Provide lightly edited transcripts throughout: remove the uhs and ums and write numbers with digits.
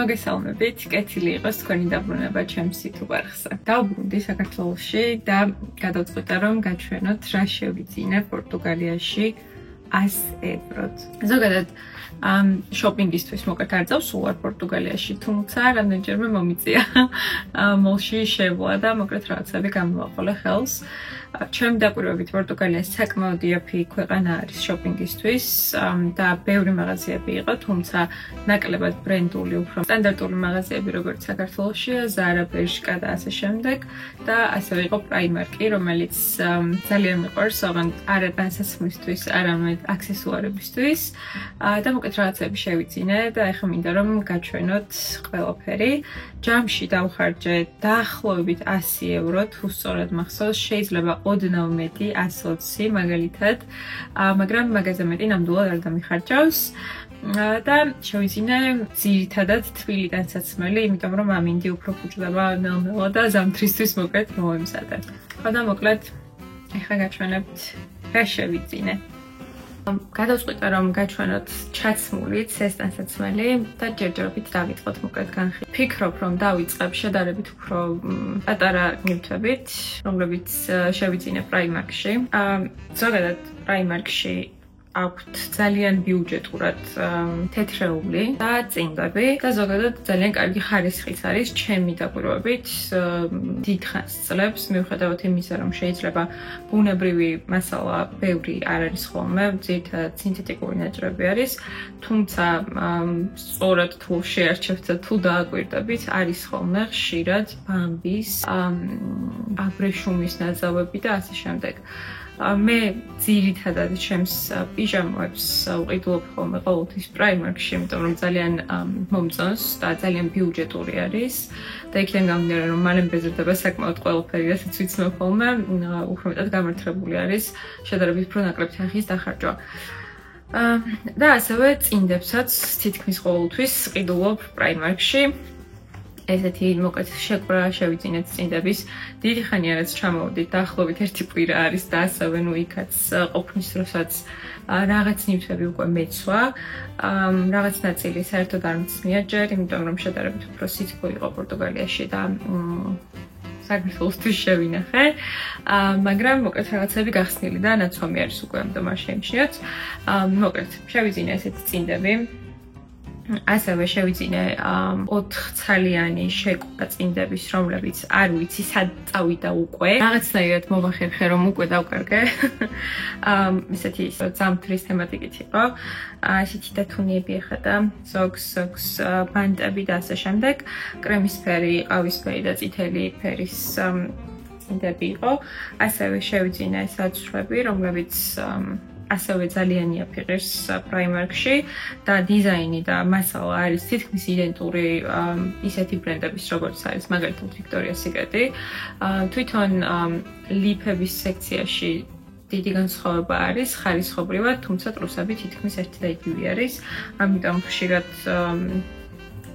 მოგესალმებით, კეთილი იყოს თქვენი დაბრუნება ჩემს YouTube არხზე. დავბრუნდი საქართველოში და გადავწყვიტე რომ გაჩვენოთ რა შევიძინე პორტუგალიაში 100 ევროთ. ზოგადად შოპინგისთვის მოკლედ არ წავს სულ არ პორტუგალიაში, თუმცა რამდენჯერმე მომიწია მოლში შევლა და მოკლედ რაღაცები გამოვაყოლე ხელს. ჩემი დაკვირვებით პორტუგალია საკმაოდ იაფი ქვეყანა არის შოპინგისთვის და ბევრი მაღაზიები იყო, თუმცა ნაკლებად ბრენდული, უფრო სტანდარტული მაღაზიები როგორც საქართველოშია, Zara, Bershka და ასე შემდეგ და ასევე იყო Primark-ი, რომელიც ძალიან მიყვარს, ოღონდ არა განსაცმლისთვის, არამედ აქსესუარებისთვის და მოკლედ რაღაცები შევიძინე და ეხლა მინდა რომ გაჩვენოთ ყველაფერი. ჯამში დავხარჯე დაახლოებით 100 ევრო, თუ სწორად მახსოვს, შეიძლება ოდნავ მეტი 120 მაგალითად, მაგრამ მაგაზე მეტი ნამდვილად არ დამიხარჯავს და შევიძინე ძირითადად თბილი განსაცმელი, იმიტომ რომ ამინდი უფრო ფუჭდება ნელ-ნელა და ზამთრისთვის მოკლედ მოემზადე. ხო და მოკლედ ეხლა გაჩვენებთ რა შევიძინე. გადავწყვიტე რომ გაჩვენოთ ჩაცმულიც ეს ტანსაცმელი და ჯერჯერობით დავიწყოთ მოკლედ განხილვა. ფიქრობ რომ დავიწყებ შედარებით უფრო პატარა ნივთებით, რომლებიც შევიძინე Primark-ში. ზოგადად Primark-ში აქვთ ძალიან ბიუჯეტურად თეთრეული და წინდები და ზოგადად ძალიან კარგი ხარისხიც არის ჩემი დაკვირვებით დიდ ხანს წლებს მიუხედავად იმისა რომ შეიძლება ბუნებრივი მასალა ბევრი არ არის ხოლმე ძირითადად სინთეტიკური ნაჭრები არის თუმცა სწორად თუ შეარჩევთ და თუ დააკვირდებით არის ხოლმე ხშირად ბამბის აბრეშუმის ნაძავები და ასე შემდეგ მე ძირითადად ჩემს პიჟამოებს ვყიდულობ ხოლმე ყოველთვის Primark-ში, იმიტომ რომ ძალიან მომწონს და ძალიან ბიუჯეტური არის და იქიდან გამომდინარე რომ მალე მბეზრდება საკმაოდ ყველაფერი, რასაც ვიცნობ ხოლმე, უფრო მეტად გამართლებული არის შედარებით უფრო ნაკლებ თანხის დახარჯვა. და ასევე წინდებსაც თითქმის ყოველთვის ვყიდულობ Primark-ში. ესეთი მოკლედ შეკვრა შევიძინეთ წინდების დიდი ხანია რაც ჩამოვდით დაახლოებით 1 კვირა არის და ასევე ნუ იქაც ყოფნის დროსაც რაღაც ნივთები უკვე მეცვა რაღაც ნაწილი საერთოდ არ მწმია ჯერ იმიტომ რომ შედარებით უფრო სითბო იყო პორტუგალიაში და საქართველოსთვის შევინახე მაგრამ მოკლედ რაღაცები გახსნილი და ნაცვამი არის უკვე ამ დომას შეიმჩნიოთ მოკლედ შევიძინე ესეთი წინდები ასევე შევიძინე 4 ცალიანი შეკვრა წინდების, რომლებიც არ ვიცი სად წავიდა უკვე. რაღაცნაირად მოვახერხე რომ უკვე დავკარგე. ესეთი ზამთრის თემატიკით იყო. ესეთი დათუნიები ეხა და ზოგს ბანტები და ასე შემდეგ. კრემისფერი, ყავისფერი და წითელი ფერის წინდები იყო. ასევე შევიძინე საცურები, რომლებიც ასევე ძალიან იაფი ღირს Primark-ში და დიზაინი და მასალა არის თითქმის idენტური ისეთი ბრენდების როგორც არის მაგალითად Victoria's Secret-ი. თვითონ ლიფების სექციაში დიდი განსხვავება არის ხარისხობრივად, თუმცა ტრუსები თითქმის ერთი და იგივე არის. ამიტომ ხშირად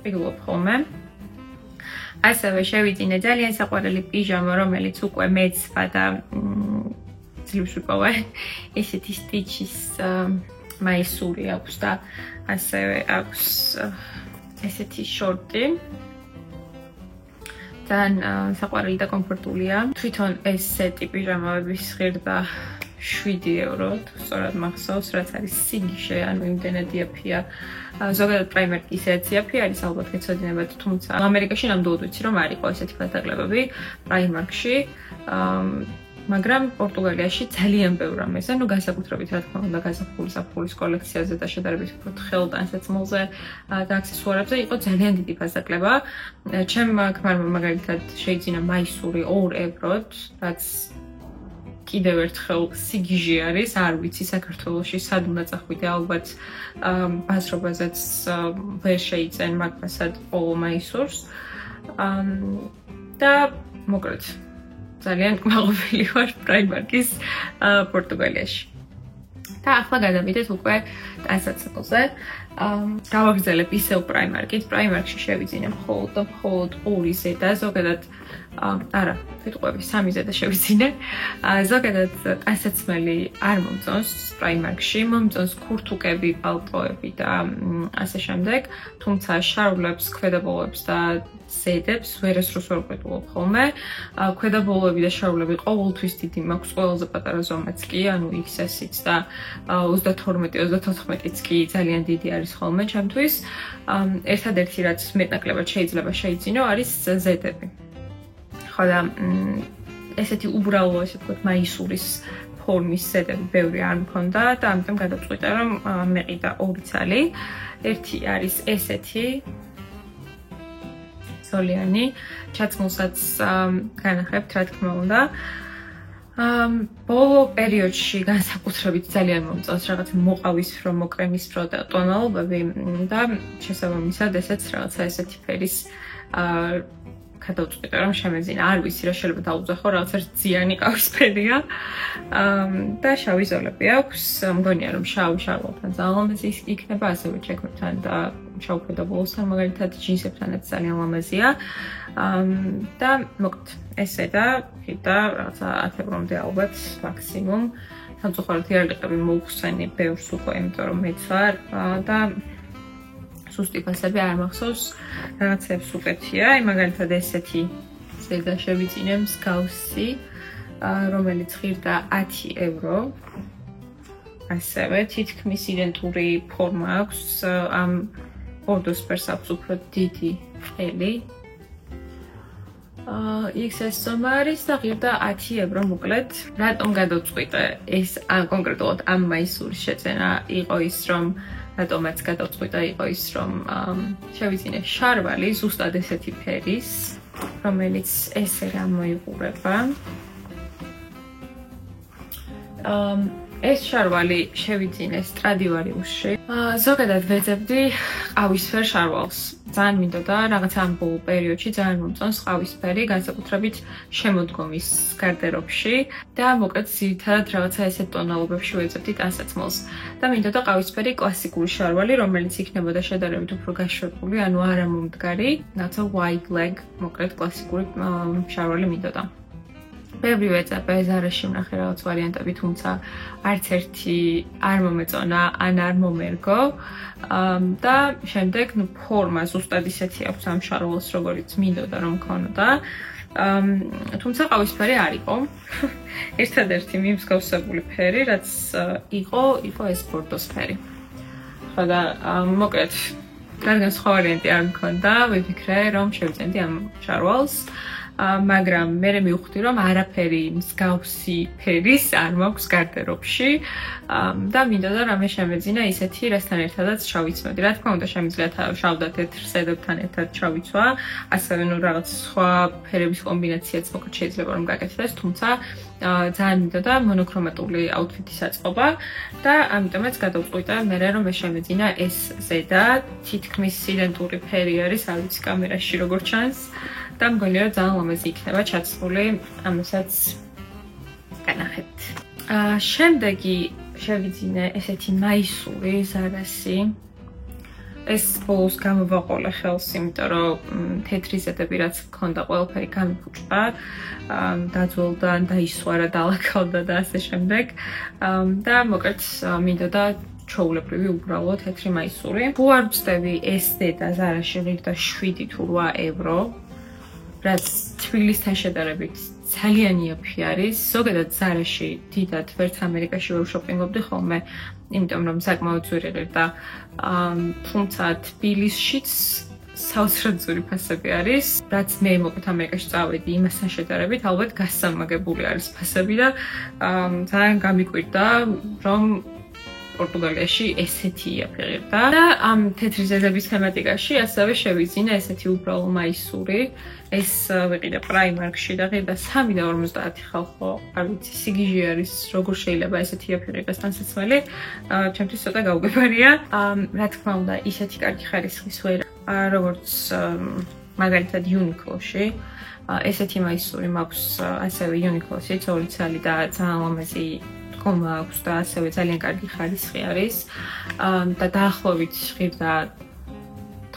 ვიყიდულობ ხოლმე. ასევე შევიძინე ძალიან საყვარელი პიჟამა, რომელიც უკვე მეცვა და ძლივს ვიპოვე ესეთი სტიჩის მაისური აქვს და ასევე აქვს ესეთი შორტი ძალიან საყვარელი და კომფორტულია თვითონ ეს სეტი პიჟამების ღირდა 7 ევრო სწორად მახსოვს რაც არის სიგიჟე ანუ იმდენად იაფია ზოგადად Primark-ი ისეც იაფი არის ალბათ გეცოდინებათ თუმცა ამერიკაში ნამდვილად ვიცი რომ არ იყო ესეთი ფასდაგლებები Primark-ში მაგრამ პორტუგალიაში ძალიან ბევრ რამეზე, ნუ განსაკუთრებით რა თქმა უნდა გაზაფხულის კოლექციაზე და შედარებით უფრო თხელ ტანსაცმელზე და აქსესუარებზე იყო ძალიან დიდი ფასდაკლება. ჩემმა ქმარმა მაგალითად შეიძინა მაისური 2 ევროთ, რაც კიდევ ერთხელ სიგიჟე არის, არ ვიცი საქართველოში სად უნდა წახვიდე, ალბათ ბაზრობაზეც ვერ შეიწენ მაგ ფასად ყოველ მაისურს. და მოკლედ ძალიან კმაყოფილი ვარ Primark-ის პორტუგალიაში. და ახლა გადავიდეთ უკვე ტანსაცმელზე. გავაგრძელებ ისევ პრაიმარკით. პრაიმარკში შევიძინე მხოლოდ 2 ზედა, ზოგადად არა, ვიტყვები 3 ზედა შევიძინე. ზოგადად ტანსაცმელი არ მომწონს პრაიმარკში, მომწონს ქურთუკები, პალტოები და ასე შემდეგ, თუმცა შარვლებს, ქვედაბოლოებს და ზედებს ვერასდროს ვერ ვყიდულობ ხოლმე. ქვედაბოლოები და შარვლები ყოველთვის დიდი მაქვს, ყველაზე პატარა ზომაც კი, ანუ XS-იც და 32-34-იც კი ძალიან დიდი არის ხოლმე ჩემთვის. ერთადერთი რაც მეტნაკლებად შეიძლება შეიძინო არის ზედები. ხო და ესეთი უბრალო, ესე ვთქვათ, მაისურის ფორმის ზედები ბევრი არ მქონდა და ამიტომ გადავწყვიტე რომ მეყიდა 2 ცალი. ერთი არის ესეთი ზოლიანი, ჩაცმულსაც განახებთ, რა თქმა უნდა. ბოლო პერიოდში განსაკუთრებით ძალიან მომწონს რაღაც მოყავისფრო, მოკრემისფრო ტონალობები და შესაბამისად ესეც რაღაცა ესეთი ფერის გადავწყვიტე რომ შემეძინა. არ ვიცი რა შეიძლება დაუძახო, რაღაცა რძიანი ყავისფერია. და შავი ზოლები აქვს. მგონია რომ შავი შარვალთან ძალიან ლამაზი იქნება, ასევე ჩექმებთან და შავ ქვედაბოლოსთან მაგალითად ჯინსებთანაც ძალიან ლამაზია. და მოკლედ ესე და რაღაცა 10 ევრომდე ალბათ მაქსიმუმ. სამწუხაროდ იარაღები მოუხსენი ბევრს უკვე, იმიტომ რომ მეც ვარ და სუსტი ფასები არ მახსოვს, რაღაცებს უკეთია. მაგალითად ესეთი ზედა შევიძინე მსგავსი, რომელიც ღირდა 10 евро. ასევე თითქმის იდენტური ფორმა აქვს, ამ ბორდოს ფერს აქვს უფრო დიდი ყელი. XS ზომა არის და ღირდა 10 евро მოკლედ. რატომ გადავწყვიტე ეს კონკრეტულად ამ მაისურის შეძენა იყო ის რომ რატომაც გადავწყვიტე იყო ის რომ შევიძინე შარვალი ზუსტად ესეთი ფერის, რომელიც ესე გამოიყურება. ეს შარვალი შევიძინე Stradivariusში. ზოგადად ვეძებდი ყავისფერ შარვალს. ძალიან მინდოდა რაღაცა ამ ბოლო პერიოდში ძალიან მომწონს ყავისფერი, განსაკუთრებით შემოდგომის გარდერობში და მოკლედ ძირითადად რაღაცა ესეთ ტონალობებში ვეძებდი ტანსაცმელს. და მინდოდა ყავისფერი კლასიკური შარვალი, რომელიც იქნებოდა შედარებით უფრო გაშვებული, ანუ არა მომდგარი, რაღაცა wide leg, მოკლედ კლასიკური შარვალი მინდოდა. ბევრი ვეძებე, ზარაში ვნახე რაღაც ვარიანტები, თუმცა არც ერთი არ მომეწონა, ან არ მომერგო. და შემდეგ, ფორმა ზუსტად ისეთი აქვს ამ შარვალს, როგორიც მინდოდა რომ მქონოდა. თუმცა ყავისფერი არ იყო. ერთადერთი მიმსგავსებული ფერი, რაც იყო ეს ბორდოს ფერი. ხო და მოკლედ, რადგან სხვა ვარიანტი არ მქონდა, ვიფიქრე რომ შევიძენდი ამ შარვალს. მაგრამ მე მივხვდი რომ არაფერი მსგავსი ფერის არ მაქვს გარდერობში და მინდოდა რამე შემეძინა ისეთი, რასთან ერთადაც ჩავიცმოდი. რა თქმა უნდა, შემიძლია შავ და თეთრ ზედებთან ერთად ჩავიცვა, ასევე რაღაც სხვა ფერების კომბინაციაც მოკლედ შეიძლება რომ გაკეთდეს, თუმცა ძალიან მინდოდა მონოქრომატული აუთფიტის აწყობა და ამიტომაც გადავწყვიტე მე რომ შემეძინა ეს ზედა, თითქმის იდენტური ფერი არის, არ ვიცი კამერაში როგორ ჩანს. და მგონია რომ ძალიან ლამაზი იქნება ჩაცმული, ამასაც განახებთ. შემდეგი შევიძინე ესეთი მაისური ზარასი. ეს ბოლოს გამოვაყოლე ხელს, იმიტომ რომ თეთრი ზედები რაც მქონდა ყველაფერი გამიფუჭდა, დაძველდა, დაისვარა, დალაქავდა და ასე შემდეგ. და მოკლედ მინდოდა ჩაულებრივი უბრალო თეთრი მაისური. თუ არ ვწდები ეს ზედა ზარაში ღირდა 7 თუ 8 евро. რაც თბილისთან შედარებით ძალიან იაფი არის. ზოგადად ზარაში დიდად ვერც ამერიკაში ვერ შოპინგობდი ხოლმე, იმიტომ რომ საკმაოდ ძვირი ღირდა. თუმცა თბილისშიც საოცრად ძვირი ფასები არის. რაც მე მოკლედ ამერიკაში წავედი იმასთან შედარებით, ალბათ გასამაგებული არის ფასები და ძალიან გამიკვირდა, რომ პორტუგალიაში ესეთი იაფი ღირდა. და ამ თეთრი ზედების თემატიკაში ასევე შევიძინე ესეთი უბრალო მაისური. ეს ვიყიდე პრაიმარკში და ღირდა 3.50 ხალხო, არ ვიცი, სიგიჟე არის, როგორ შეიძლება ესეთი იაფი ღირდეს ტანსაცმელი. ჩემთვის ცოტა გაუგებარია. რა თქმა უნდა, ისეთი კარგი ხარისხის ვერ, როგორც მაგალითად Uniqlo-ში. ესეთი მაისური მაქვს ასევე Uniqlo-ში, 2 ცალი და ძალიან ლამაზი დგომა აქვს და ასევე ძალიან კარგი ხარისხი არის. და დაახლოებით ღირდა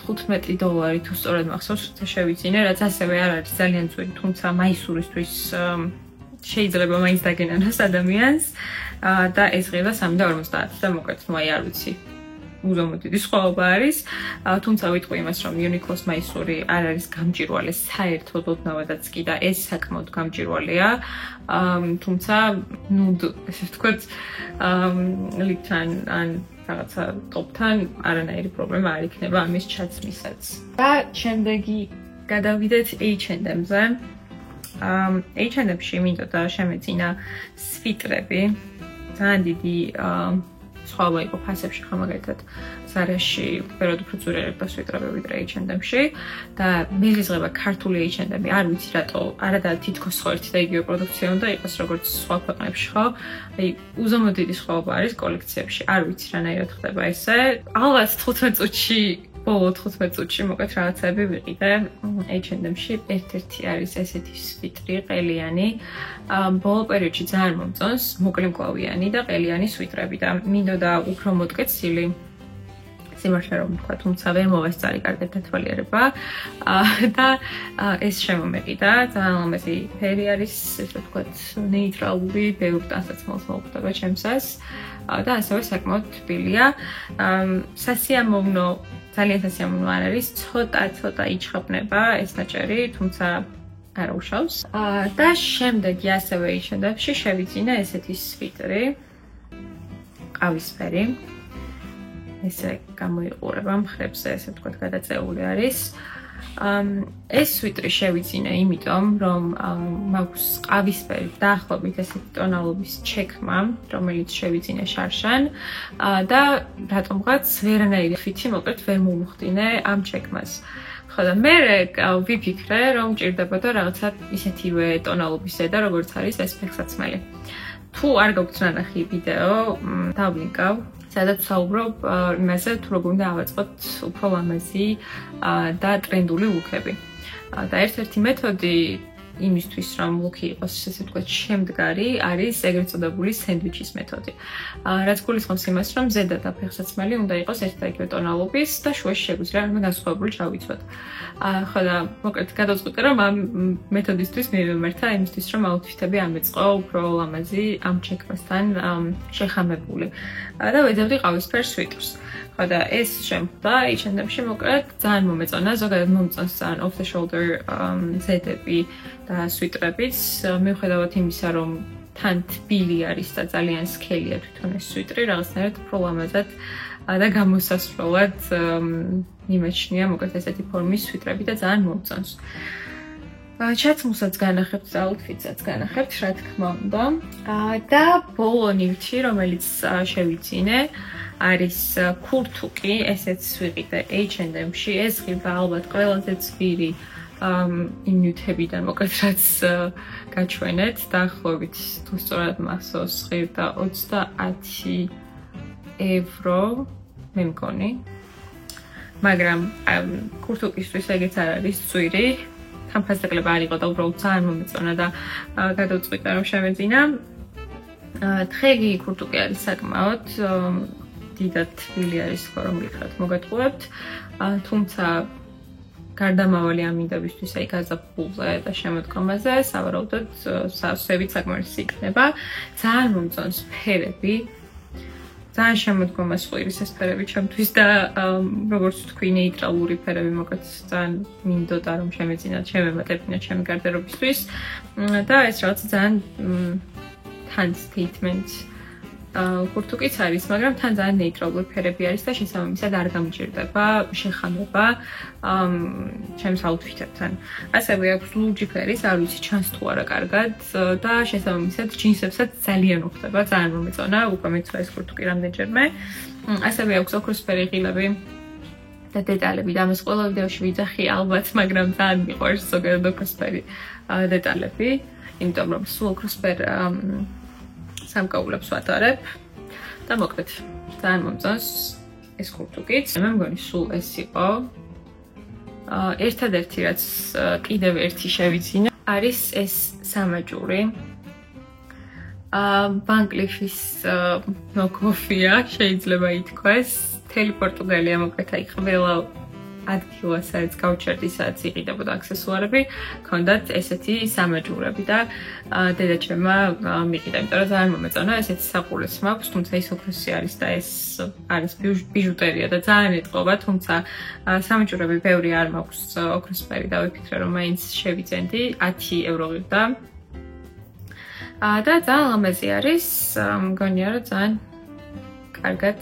$15 თუ სწორად მახსოვს, როცა შევიძინე, რაც ასევე არ არის ძალიან ძვირი, თუმცა მაისურისთვის შეიძლება მაინც დაგენანოს ადამიანს და ეს ღირდა 3.50 და მოკლედ, ну აი არ ვიცი. უზომოდ დიდი სხვაობა არის, თუმცა ვიტყვი იმას, რომ Uniqlo-ს მაისური არ არის გამჭვირვალე საერთოდ ოდნავადაც კი და ეს საკმაოდ გამჭვირვალეა, თუმცა ნუ ესე ვთქვათ, ლიფთან ან რაღაცა ტოპთან არანაირი პრობლემა არ იქნება ამის ჩაცმისაც. და შემდეგი გადავიდეთ H&M-ზე. H&M-ში მინდოდა შემეძინა სვიტრები, ძალიან დიდი სხვაობა იყო ფასებში, მაგალითად Zara-ში უბრალოდ უფრო ძვირი ერქვა სვიტრები ვიდრე H&M-ში და მე ვიზღება ქართული H&M-ი, არ ვიცი რატო, არადა თითქოს ხო ერთი და იგივე პროდუქცია უნდა იყოს როგორც სხვა ქვეყნებში, ხო? აი, უზომოდ დიდი სხვაობა არის კოლექციებში, არ ვიცი რანაირად ხდება ესე. ალბათ 15 წუთში ბოლო 15 წუთში მოკლედ რაღაცები ვიყიდე H&M-ში. ერთ-ერთი არის ესეთი სვიტრი, ყელიანი. ბოლო პერიოდში ძალიან მომწონს, მოკლე მკლავიანი და ყელიანი სვიტრები და მინდოდა უფრო მოტკეცილი სიმართლე რომ ვთქვა, თუმცა ვერ მოვესწარი კარგად დათვალიერება და ეს შემომეყიდა. ძალიან ლამაზი ფერი არის, ესე ვთქვათ, ნეიტრალური, ბევრ ტანსაცმელს მოუხდება ჩემსას და ასევე საკმაოდ თბილია. სასიამოვნო ძალიან სასიამოვნო არ არის, ცოტა იჩხაბნება ეს ნაჭერი, თუმცა არ უშავს. და შემდეგი ასევე H&M-ში შევიძინე ესეთი სვიტრი, ყავისფერი. ესე გამოიყურება მხრებზე, ესე ვთქვათ, გადაწეული არის. ეს სვიტრი შევიძინე იმიტომ, რომ მაქვს ყავისფერი დაახლოებით ესეთი ტონალობის ჩექმა, რომელიც შევიძინე შარშან და რატომღაც ვერანაირი ფითი მოკლედ ვერ მომუხდინე ამ ჩექმას. ხო და მე ვიფიქრე, რომ მჭირდებოდა რაღაცა ისეთივე ტონალობის ზედა, როგორც არის ეს ფეხსაცმელი. თუ არ გაგვთ ნანახი ვიდეო, დავლინკავ, სადაც ვსაუბრობ იმაზე, თუ როგორ უნდა ავაწყოთ უფრო ლამაზი და ტრენდული ლუკები. და ერთ-ერთი მეთოდი იმისთვის, რომ ლუკი იყოს, ესე ვთქვათ, შემდგარი, არის ეგრეთ წოდებული სენდვიჩის მეთოდი. რაც გულისხმობს იმას, რომ ზედა და ფეხსაცმელი უნდა იყოს ერთი და იგივე ტონალობის და შუაში შეგვიძლია რომ განსხვავებული ჩავიცვათ. ხო და მოკლედ გადავწყვიტე, რომ ამ მეთოდისთვის მივემართა იმისთვის, რომ აუთფიტები ამეწყო უფრო ლამაზი ამ ჩექმასთან შეხამებული. და ვეძებდი ყავისფერ სვიტრს. ხო და ეს შემდგა H&M-ში მოკლედ ძალიან მომეწონა, ზოგადად მომწონს ძალიან off the shoulder ზედები და სვიტრებიც, მიუხედავად იმისა, რომ თან თბილი არის და ძალიან სქელია თვითონ ეს სვიტრი, რაღაცნაირად უფრო ლამაზად და გამოსასვლელად მიმაჩნია მოკლედ ესეთი ფორმის სვიტრები და ძალიან მომწონს. ჩაცმულსაც განახებთ და აუთფიტსაც განახებთ, რა თქმა უნდა. და ბოლო ნივთი, რომელიც შევიძინე, არის ქურთუკი, ესეც ვიყიდე H&M-ში, ეს ღირდა ალბათ ყველაზე ძვირი იმ ნივთებიდან, მოკლედ რაც გაჩვენეთ, დაახლოებით თუ სწორად მახსოვს, ღირდა €20 მე მგონი. მაგრამ ქურთუკისთვის ეგეც არ არის ძვირი. თან ფასდაკლება არ იყო და უბრალოდ ძალიან მომეწონა და გადავწყვიტე რომ შევეძინა. თხელი ქურთუკი არის საკმაოდ დიდად თბილი არის ხო რომ გითხრათ მოგატყუებთ, თუმცა გარდამავალი ამინდებისთვის აი გაზაფხულზე და შემოდგომაზე სავარაუდოდ სავსებით საკმარისი იქნება. ძალიან მომწონს ფერები. ძალიან შემოდგომას ყვირის ეს ფერები ჩემთვის და როგორც თქვი ნეიტრალური ფერები მოკლედ ძალიან მინდოდა რომ შემეძინათ, შემემატებინათ ჩემი გარდერობისთვის და ეს რაღაცა ძალიან თან statement ქურთუკიც არის, მაგრამ თან ძალიან ნეიტრალური ფერები არის და შესაბამისად არ გამჭირდება შეხამება ჩემს აუთფიტებთან. ასევე აქვს ლურჯი ფერის, არ ვიცი ჩანს თუ არა კარგად და შესაბამისად ჯინსებსაც ძალიან უხდება, ძალიან მომეწონა, უკვე მეცვა ეს ქურთუკი რამდენჯერმე. ასევე აქვს ოქროსფერი ღილები და დეტალები და ამას ყველა ვიდეოში ვიძახი ალბათ, მაგრამ ძალიან მიყვარს ზოგადად ოქროსფერი დეტალები, იმიტომ რომ სულ ოქროსფერ სამკაულებს ვატარებ და მოკლედ ძალიან მომწონს ეს ქურთუკიც. მე მგონი სულ ეს იყო. ერთადერთი რაც კიდევ ერთი შევიძინე არის ეს სამაჯური. ბანკლიფის ნოკოფია შეიძლება ითქვას. მთელი პორტუგალია მოკლედ აი ყველა ადგილა, სადაც გავჩერდი, სადაც იყიდებოდა აქსესუარები, ჰქონდათ ესეთი სამაჯურები და დედაჩემმა მიყიდა, იმიტომ რომ ძალიან მომეწონა, ესეთი საყურეც მაქვს, თუმცა ის ოქროსი არის და ეს არის ბიჟუტერია და ძალიან ეტყობა, თუმცა სამაჯურები ბევრი არ მაქვს ოქროსფერი და ვიფიქრე, რომ მაინც შევიძენდი, 10 ევრო ღირდა. და ძალიან ლამაზი არის, მგონია რომ ძალიან კარგად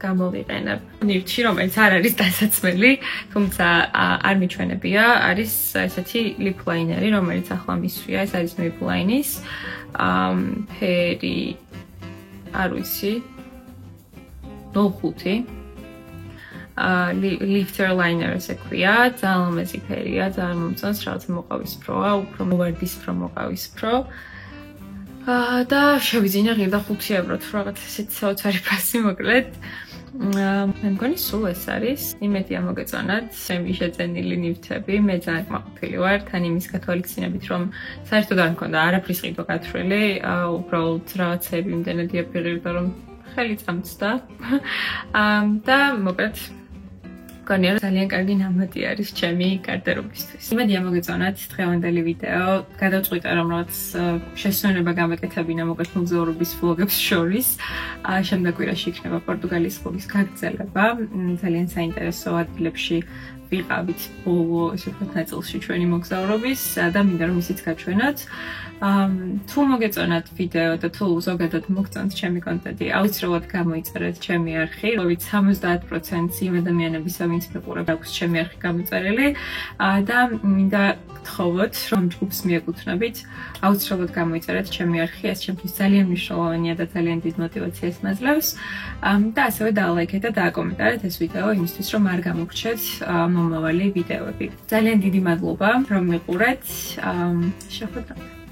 გამოვიყენებ. ნივთში, რომელიც არ არის დასაცმელი, თუმცა არ მიჩვენებია, არის ესეთი lip liner-ი, რომელიც ახლა მისვია, ეს არის Maybelline-ის. ფერი არ ვიცი. 05. lifter liner ესე ქვია, ძალიან ლამაზი ფერია, ძალიან მომწონს, რაღაც მოყავისფროა, უფრო ვარდისფრო მოყავისფრო. და შევიძინა ღირდა 5 ევროთ, რაღაც ესეთი საოცარი ფასი მოკლედ. მე მგონი სულ ეს არის. იმედია მოგეწონათ ჩემი შეძენილი ნივთები. მე ძალიან მაყოფილი ვარ თან იმის გათვალისწინებით, რომ საერთოდ არ მქონდა არაფრის ყიდვა გათვლილი, უბრალოდ რაღაცები იმდენად იაფიღირდა, რომ ხელი წამწდა. და მოკლედ მგონია რომ ძალიან კარგი ნამატი არის ჩემი გარდერობისთვის. იმედია მოგეწონათ დღევანდელი ვიდეო. გადავწყვიტე რომ რაღაც შესვენება გამეკეთებინა მოკლედ მოგზაურობის ვლოგებს შორის. შემდეგ კვირაში იქნება პორტუგალიის კლუბის გაგრძელება. ძალიან საინტერესო ადგილებში ვიყავით ბოლო ესე ვთქვათ ნაწილში ჩვენი მოგზაურობის და მინდა რომ ისიც გაჩვენოთ. თუ მოგეწონათ ვიდეო და თუ ზოგადად მოგწონთ ჩემი კონტენტი, აუცილებლად გამოიწერეთ ჩემი არხი, რომლის 70% იმ ადამიანებისა, ვინც მეყურებთ, აქვს ჩემი არხი გამოწერილი და მინდა გთხოვოთ, რომ ჯგუფს მიეკუთვნებით, აუცილებლად გამოიწერეთ ჩემი არხი, ეს ჩემთვის ძალიან მნიშვნელოვანია და ძალიან დიდ мотивაციას მაძლევს. და ასევე დაალაიქეთ და დააკომენტარეთ ეს ვიდეო იმისთვის, რომ არ გამოგრჩეთ მომავალი ვიდეოები. ძალიან დიდი მადლობა, რომ მიყურეთ. შეხვედრამდე.